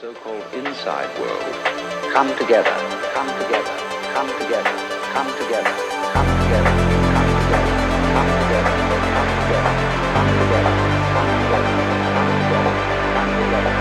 so-called inside world come together, come together, come together, come together, come together, come together, come together, come together, come together, come together, come together, come together, come together,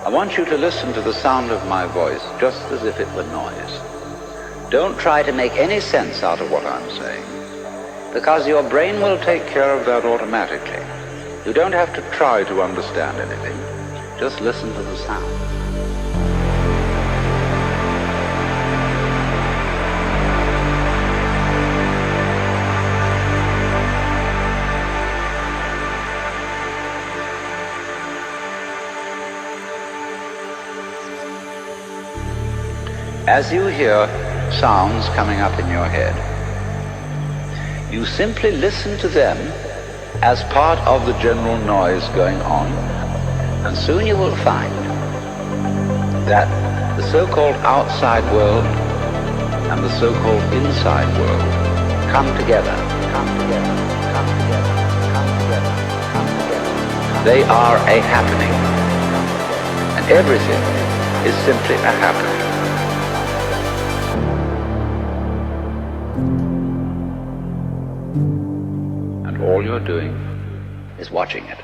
I want you to listen to the sound of my voice just as if it were noise. Don't try to make any sense out of what I'm saying, because your brain will take care of that automatically. You don't have to try to understand anything. Just listen to the sound. As you hear sounds coming up in your head, you simply listen to them as part of the general noise going on, and soon you will find that the so-called outside world and the so-called inside world come together, come together, come together, come together, come together. They are a happening, and everything is simply a happening. All you're doing is watching it.